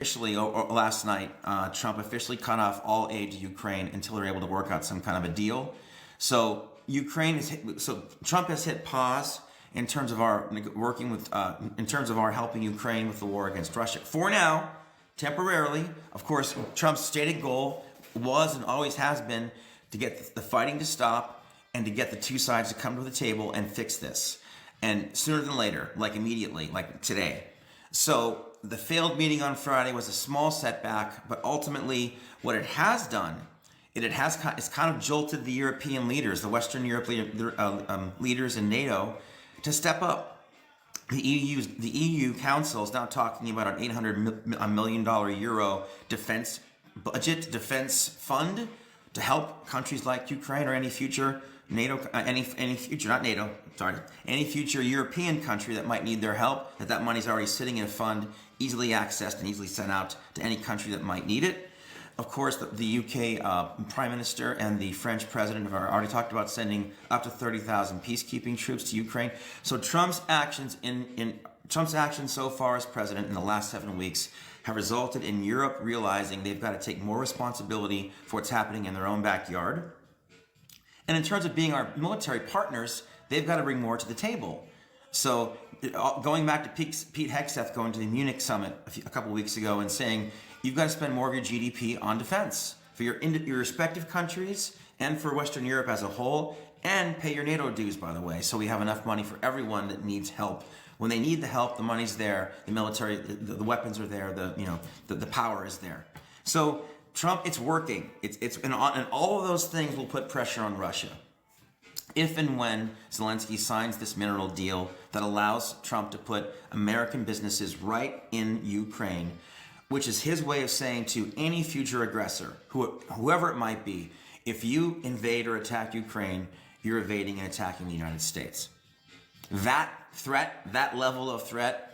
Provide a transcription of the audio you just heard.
Officially, last night, Trump officially cut off all aid to Ukraine until they're able to work out some kind of a deal. So Trump has hit pause in terms of our helping Ukraine with the war against Russia. For now, temporarily, of course, Trump's stated goal was and always has been to get the fighting to stop and to get the two sides to come to the table and fix this. And sooner than later, like immediately, like today. So the failed meeting on Friday was a small setback, but ultimately what it has done, it's kind of jolted the European leaders, the Western European leaders in NATO, to step up. The EU Council is now talking about an $800 million euro defense budget, defense fund to help countries like Ukraine or any future any future European country that might need their help, that money's already sitting in a fund, easily accessed and easily sent out to any country that might need it. Of course, the UK Prime Minister and the French President have already talked about sending up to 30,000 peacekeeping troops to Ukraine. So Trump's actions so far as president in the last 7 weeks have resulted in Europe realizing they've got to take more responsibility for what's happening in their own backyard. And in terms of being our military partners, they've got to bring more to the table. So going back to Pete Hegseth going to the Munich summit a couple weeks ago and saying, you've got to spend more of your GDP on defense for your respective countries and for Western Europe as a whole, and pay your NATO dues, by the way, so we have enough money for everyone that needs help. When they need the help, the money's there, the military, the weapons are there, the power is there. So Trump, it's working. And all of those things will put pressure on Russia. If and when Zelensky signs this mineral deal that allows Trump to put American businesses right in Ukraine, which is his way of saying to any future aggressor, whoever it might be, if you invade or attack Ukraine, you're evading and attacking the United States. That threat, that level of threat,